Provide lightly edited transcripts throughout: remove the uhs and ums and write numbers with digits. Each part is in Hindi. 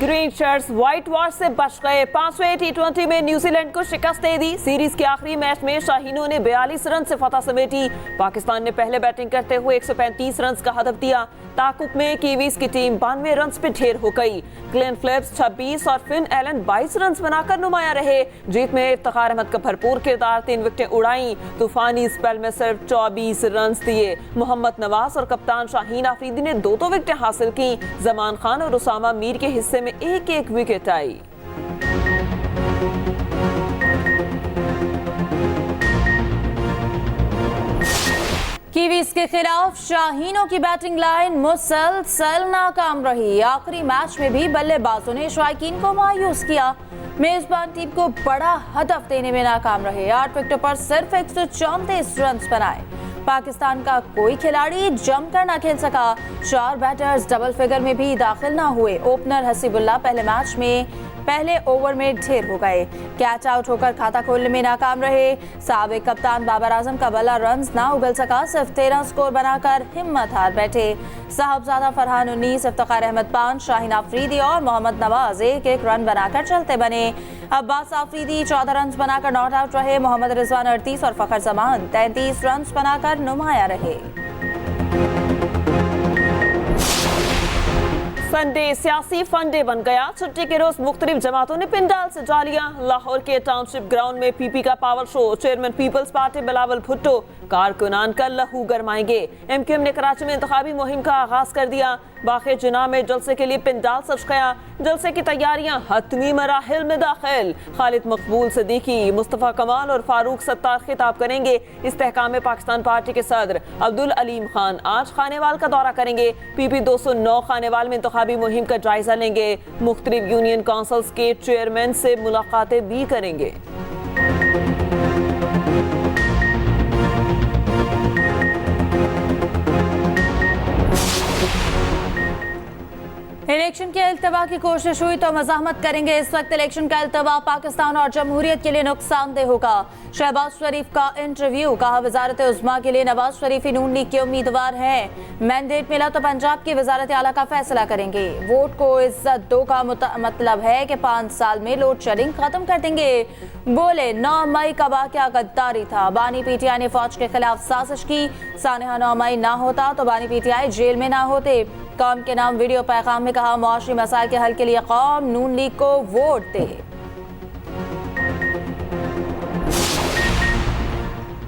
ग्रीन शर्ट्स व्हाइट वॉश से बच गए। 5वें टी20 में न्यूजीलैंड को शिकस्त दे दी। सीरीज के आखिरी मैच में शाहीनों ने 42 रन से फतह समेटी। पाकिस्तान ने पहले बैटिंग करते हुए 135 रन का हदफ दिया। ताकुब में कीवीज की टीम 92 रन पे ढेर हो गई। ग्लेन फिलिप्स 26 और फिन एलन 22 रन बनाकर नुमाया रहे। जीत में इफ्तिखार अहमद का भरपूर किरदार, 3 विकेटें उड़ाई। तूफानी स्पेल में सिर्फ 24 रन दिए। मोहम्मद नवाज और कप्तान शाहीन आफरीदी ने 2 विकेटें हासिल की। जमान खान और उसामा मीर के हिस्से में एक विकेट आई। कीवीज के खिलाफ शाहीनों की बैटिंग लाइन मुसलसल नाकाम रही। आखिरी मैच में भी बल्लेबाजों ने शायकीन को मायूस किया। मेजबान टीम को बड़ा हदफ देने में नाकाम रहे। 8 विकेटों पर सिर्फ 134 रन बनाए। पाकिस्तान का कोई खिलाड़ी जमकर न खेल सका। 4 बैटर्स डबल फिगर में भी दाखिल न हुए। ओपनर हसीबुल्लाह पहले मैच में पहले ओवर में ढेर हो गए। कैच आउट होकर खाता खोलने में नाकाम रहे। साबिक कप्तान बाबर आजम का बल्ला रन्स ना उगल सका। सिर्फ 13 स्कोर बनाकर हिम्मत हार बैठे। साहबजादा फरहान 19, इफ्तिखार अहमद 5, शाहीन आफरीदी और मोहम्मद नवाज 1 रन बनाकर चलते बने। अब्बास आफरीदी 14 रन बनाकर नॉट आउट रहे। मोहम्मद रिजवान 38 और फखर जमान 33 रन बनाकर नुमाया रहे। संडे सियासी फंडे बन गया। छुट्टी के रोज मुख्तलिफ जमातों ने पिंडाल सजा लिया। लाहौर के टाउनशिप ग्राउंड में पीपी का power show. Chairman Peoples Party Bilawal Bhutto कारकुनान का लहू गरमाएंगे। एमक्यूएम ने कराची में इंतखाबी मुहिम का आगाज कर दिया। बाखे जुना में जलसे के लिए पिंडाल सज गया। जलसे की तैयारियां हतमी मराहिल में दाखिल। खालिद मकबूल सिद्दीकी, मुस्तफ़ा कमाल और फारूक सत्तार खिताब करेंगे। इस्तेहकाम में पाकिस्तान पार्टी के सदर अब्दुल अलीम खान आज खानेवाल का दौरा करेंगे। पीपी 209 खानेवाल में इंतखाबी मुहिम का जायजा लेंगे। मुख्तलिफ यूनियन काउंसिल्स के चेयरमैन से मुलाकातें भी करेंगे। इलेक्शन के अल्तवा की कोशिश हुई तो मज़ाहमत करेंगे। इस वक्त इलेक्शन का अल्तवा पाकिस्तान और जमहूरियत के लिए नुकसानदेह होगा। शहबाज शरीफ का इंटरव्यू, कहा वजारत उज़्मा के लिए नवाज शरीफ ही नून लीग के उम्मीदवार हैं। मैंडेट मिला तो पंजाब की वजारत आला का फैसला करेंगे। वोट को इज्जत दो का मतलब है कि 5 साल में लोड शेडिंग खत्म कर देंगे। बोले 9 मई का वाक़या गद्दारी था। बानी पीटीआई ने फौज के खिलाफ साजिश की। सानहा 9 मई ना होता तो बानी पीटीआई जेल में ना होते। कौम के नाम वीडियो पैगाम में कहा मुआशरी मसाइल के हल के लिए कौम नून लीग को वोट दे।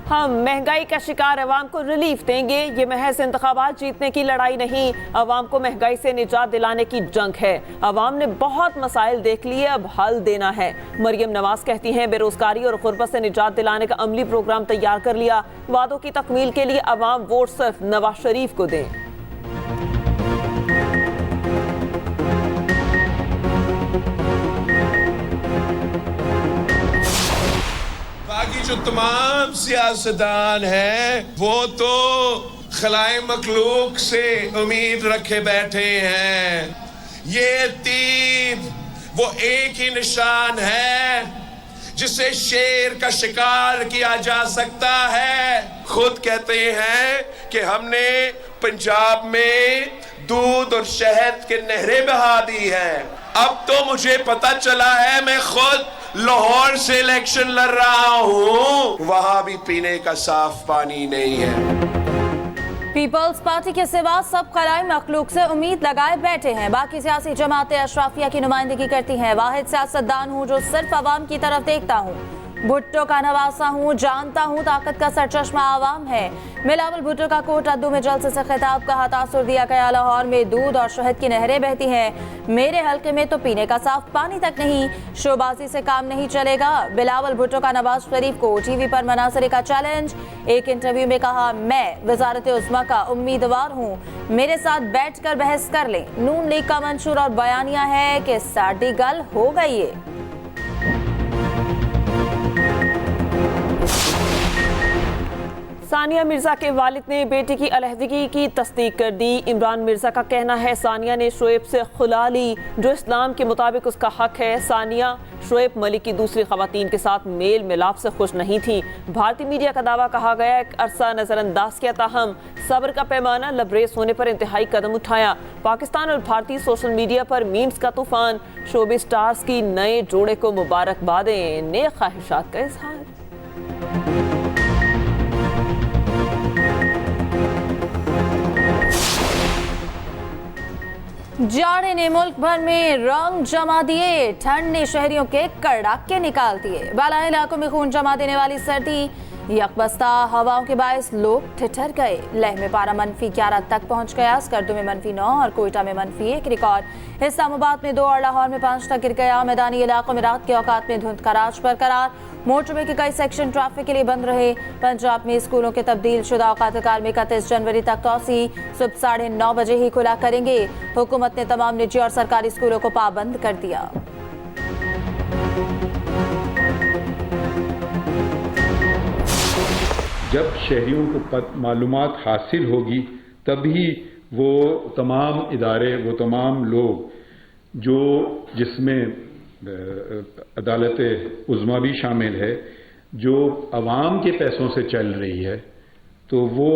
हम महंगाई का शिकार अवाम को रिलीफ देंगे। ये महज इंतखाबात जीतने की लड़ाई नहीं, अवाम को महंगाई से निजात दिलाने की जंग है। अवाम ने बहुत मसाइल देख लिए, अब हल देना है। मरियम नवाज कहती हैं बेरोजगारी और गुर्बत से निजात दिलाने का अमली प्रोग्राम तैयार कर लिया। वादों की तकमील के लिए अवाम वोट सिर्फ नवाज शरीफ को दें। बाकी जो तमाम सियासतदान हैं वो तो खलाए मखलूक से उम्मीद रखे बैठे हैं। ये तीर वो एक ही निशान है जिससे शेर का शिकार किया जा सकता है। खुद कहते हैं कि हमने पंजाब में दूध और शहद के नहरें बहा दी हैं। अब तो मुझे पता चला है, मैं खुद लाहौर से इलेक्शन लड़ रहा हूं, वहां भी पीने का साफ पानी नहीं है। पीपल्स पार्टी के सिवा सब खलाई मखलूक से उम्मीद लगाए बैठे हैं। बाकी सियासी जमातें अशराफिया की नुमाइंदगी करती हैं। वाहिद सियासतदान हूँ जो सिर्फ अवाम की तरफ देखता हूँ। भुट्टो का नवासा हूँ, जानता हूँ ताकत का सरचश्मा आवाम है। बिलावल भुट्टो का कोट अद्दू में जलसे से खिताब, कहा तासुर दिया गया लाहौर में दूध और शहद की नहरें बहती हैं, मेरे हल्के में तो पीने का साफ पानी तक नहीं। शोबाजी से काम नहीं चलेगा। बिलावल भुट्टो का नवाज शरीफ को टीवी पर मनासरे का चैलेंज। एक इंटरव्यू में कहा मैं वजारत उज़्मा का उम्मीदवार हूँ, मेरे साथ बैठ कर बहस कर लें। नून लीग का मंशूर और बयानिया है कि साड़ी गल हो गई है। सानिया मिर्जा के वालिद ने बेटी की अलहदगी की तस्दीक कर दी। इमरान मिर्जा का कहना है सानिया ने शोएब से खुला ली, जो इस्लाम के मुताबिक उसका हक है। सानिया शोएब मलिक की दूसरी खवातीन के साथ मेल मिलाप से खुश नहीं थी। भारतीय मीडिया का दावा कहा गया, एक अरसा नजरअंदाज किया, ताहम सब्र का पैमाना लबरेज होने पर इंतहाई कदम उठाया। पाकिस्तान और भारतीय सोशल मीडिया पर मीम्स का तूफान। शोबी स्टार्स की नए जोड़े को मुबारकबादें, नेक ख्वाहिशात का इजहार। जाड़े ने मुल्क भर में रंग जमा दिए, ठंड ने शहरियों के कड़ाके निकाल दिए। बाला इलाकों में खून जमा देने वाली सर्दी यकबस्ता हवाओं के बायस लोग ठिठर गए। लेह में पारा -11 तक पहुंच गया। स्कर्दू में -9 और कोयटा में -1 रिकॉर्ड। इस्लामाबाद में 2 और लाहौर में 5 तक गिर गया। मैदानी इलाकों में रात के औकात में धुंध का राज बरकरार। मोटरवे के कई सेक्शन ट्रैफिक के लिए बंद रहे। पंजाब में स्कूलों के तब्दील शुदा औकात कार में 31 जनवरी तक तौसी, सुबह 9:30 बजे ही खुला करेंगे। हुकूमत ने तमाम निजी और सरकारी स्कूलों को पाबंद कर दिया। जब शहरियों को मालूमात हासिल होगी तभी वो तमाम इदारे, वो तमाम लोग जो जिसमें अदालत उज़्मा भी शामिल है, जो अवाम के पैसों से चल रही है, तो वो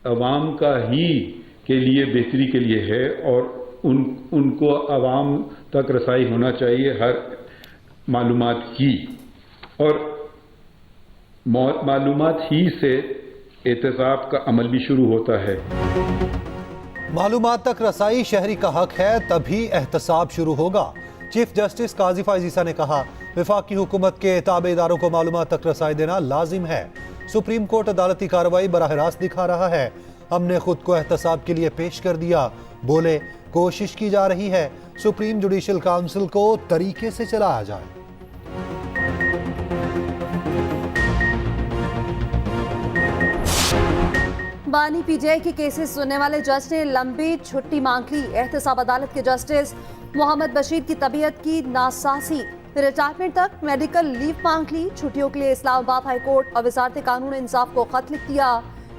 अवाम का ही के लिए बेहतरी के लिए है और उनको अवाम तक रसाई होना चाहिए हर मालूमात की, और मालूमात ही से एहतसाब का अमल भी शुरू होता है। मालूमात तक रसाई शहरी का हक है, तभी एहतसाब शुरू होगा। चीफ जस्टिस काजी फायज ईसा ने कहा, वफाकी हुकूमत के ताबेदारों को मालूमात तक रसाई देना लाजिम है। सुप्रीम कोर्ट अदालती कार्रवाई बराह रास्त दिखा रहा है। हमने खुद को एहतसाब के लिए पेश कर दिया। बोले, कोशिश की जा रही है सुप्रीम जुडिशल काउंसिल को तरीके से चलाया जाए। बानी पीटीआई के केसेस सुनने वाले जज ने लंबी छुट्टी मांग ली। एहतसाब अदालत के जस्टिस मोहम्मद बशीर की तबीयत की नासासी, रिटायरमेंट तक मेडिकल लीव मांग ली। छुट्टियों के लिए इस्लामाबाद हाई कोर्ट और वजारत कानून इंसाफ को खत लिख दिया।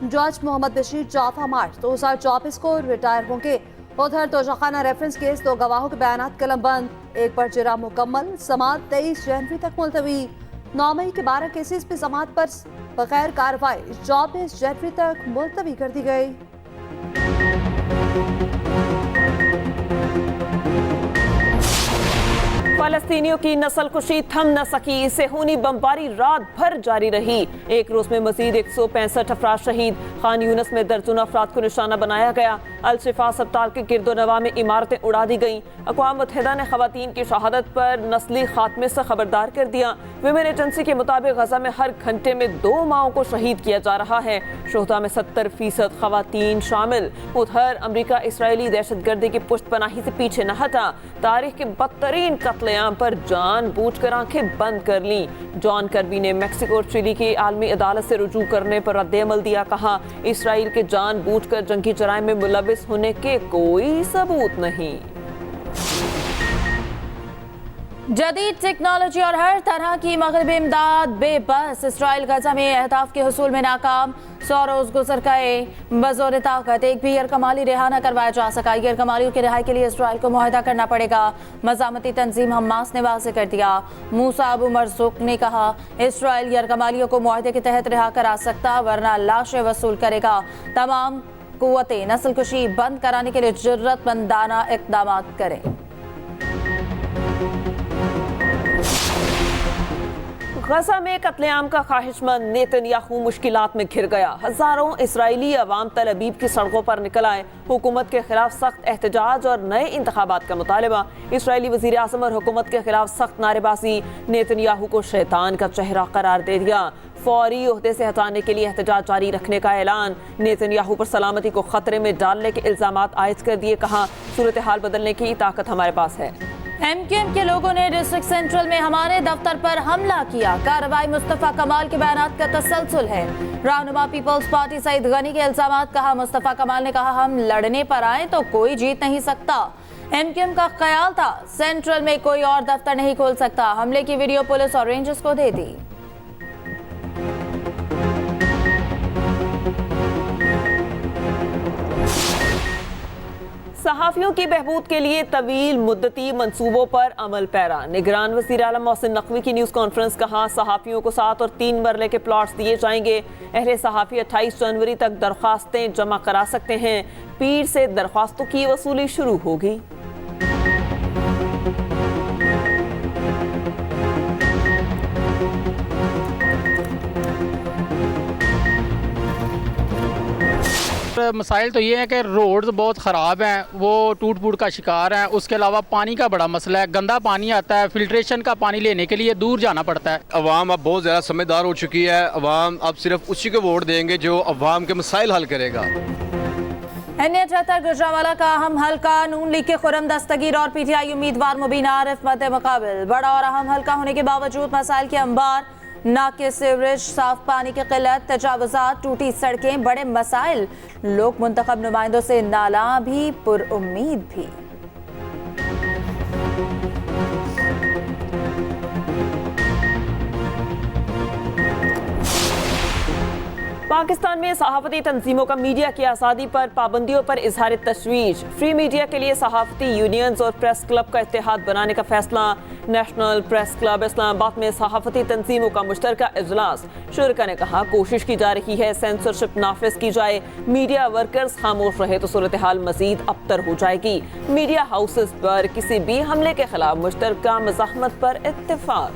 जज मोहम्मद बशीर 14 मार्च 2024 को रिटायर होंगे। उधर तोशाखाना रेफरेंस केस 2 गवाहों के बयानात कलमबंद, एक पर जिरा मुकम्मल। समाअत 23 जनवरी तक मुलतवी। 9 मई के 12 केसेस पे समाअत पर बगैर कार्रवाई 24 जनवरी तक मुलतवी कर दी गई। फलस्तीनियों की नस्लकुशी थम न सकी। सेहूनी बमबारी रात भर जारी रही। एक रोज में मजीद 165 अफराद शहीद। खान यूनस में दर्जनों अफराद को निशाना बनाया गया। अल शिफा अस्पताल के गिरदोनवा में इमारतें उड़ा दी गईं। अक़वाम मुत्तहिदा ने खवातीन की शहादत पर नस्ली खात्मे से खबरदार कर दिया। विमेन एजेंसी के मुताबिक गजा में हर घंटे में 2 माओं को शहीद किया जा रहा है। शोहदा में 70% खवातीन शामिल। उधर अमरीका इसराइली दहशतगर्दी की पुष्टपनाही से पीछे न हटा। तारीख के बदतरीन कत्लेआम पर जानबूझकर आंखें बंद कर ली। जॉन कर्बी ने मेक्सिको और चिली की आलमी अदालत से रुजू करने पर रद्द-ए-अमल दिया। कहा, इसराइल के जानबूझकर जंगी जराइम में मुलविस होने के कोई सबूत नहीं। जदीद टेक्नोलॉजी और हर तरह की मगरबी इमदाद बेबस। इसराइल गजा में अहदाफ के हुसूल में नाकाम। 100 रोज गुजर गए। बजोर ताकत एक भी गैरकमाली रिहा न करवाया जा सका। गैरकमालियों की रिहाई के लिए इसराइल को मुआहदा करना पड़ेगा। मज़ामती तंजीम हमास ने वाज़ेह कर दिया। मूसा अबू मरज़ूक ने कहा, इसराइल गैरकमालियों को मुआहदे के तहत रिहा करा सकता, वरना लाशें वसूल करेगा। तमाम कुव्वतें नस्लकुशी बंद कराने के लिए जुर्रतमंदाना इक़दाम करें। गजा में कत्लेआम का ख्वाहिशमंद नेतन्याहू मुश्किलात में घिर गया। हजारों इसराइली अवाम तल अबीब की सड़कों पर निकल आए। हुकूमत के खिलाफ सख्त एहतजाज और नए इंतखाबात का मुतालबा। इसराइली वजीर आज़म और हुकूमत के खिलाफ सख्त नारेबाजी। नेतन्याहू को शैतान का चेहरा करार दे दिया। फौरी ओहदे से हटाने के लिए एहतजाज जारी रखने का ऐलान। नेतन्याहू पर सलामती को खतरे में डालने के इल्जामात आयद कर दिए। कहा, सूरत हाल बदलने की ताकत हमारे पास है। MQM के लोगों ने डिस्ट्रिक्ट सेंट्रल में हमारे दफ्तर पर हमला किया। कार्रवाई मुस्तफा कमाल के बयानात का तसलसल है। रहनुमा पीपल्स पार्टी सईद गनी के इल्जामात। कहा, मुस्तफा कमाल ने कहा, हम लड़ने पर आए तो कोई जीत नहीं सकता। MQM का ख्याल था सेंट्रल में कोई और दफ्तर नहीं खोल सकता। हमले की वीडियो पुलिस और रेंजर्स को दे दी। सहाफ़ियों की बहबूद के लिए तवील मुद्दती मंसूबों पर अमल पैरा। निगरान वज़ीर आला मोहसिन नकवी की न्यूज़ कॉन्फ्रेंस। कहा सहाफ़ियों को 7 और 3 मरले के प्लॉट्स दिए जाएंगे। अहले सहाफ़ी 28 जनवरी तक दरख्वास्तें जमा करा सकते हैं। पीर से दरख्वास्तों की वसूली शुरू होगी। मसाइल तो ये है कि रोड्स बहुत ख़राब हैं, वो टूट फूट का शिकार हैं। उसके अलावा पानी का बड़ा मसला है, गंदा पानी आता है, फिल्ट्रेशन का पानी लेने के लिए दूर जाना पड़ता है। अवाम अब बहुत ज़्यादा समझदार हो चुकी है। अवाम अब सिर्फ उसी को वोट देंगे जो अवाम के मसाइल हल करेगा। N78 गुजरांवाला का अहम हल्का। नून लीग के खुर्रम दस्तगीर और PTI उम्मीदवार मुबीन आरिफ मद्दे मुकाबिल। बड़ा और अहम हल्का होने के बावजूद मसाइल के अंबार, नाके सीवरेज, साफ पानी की किल्लत, तजावुजात, टूटी सड़कें, बड़े मसाइल। लोग मुंतखब नुमाइंदों से नाला भी, पुरउम्मीद भी। पाकिस्तान में सहाफ़ती तंजीमों का मीडिया की आज़ादी पर पाबंदियों पर इजहार तशवीश। फ्री मीडिया के लिए सहाफ़ती यूनियंस और प्रेस क्लब का इत्तेहाद बनाने का फैसला। नेशनल प्रेस क्लब इस्लामाबाद में सहाफ़ती तंजीमों का मुश्तरका इजलास। शुरका ने कहा कोशिश की जा रही है सेंसरशिप नाफिज की जाए। मीडिया वर्कर्स खामोश रहे तो सूरत हाल मजीद अबतर हो जाएगी। मीडिया हाउसेस पर किसी भी हमले के खिलाफ मुश्तरका मज़ाहमत पर इत्तेफाक।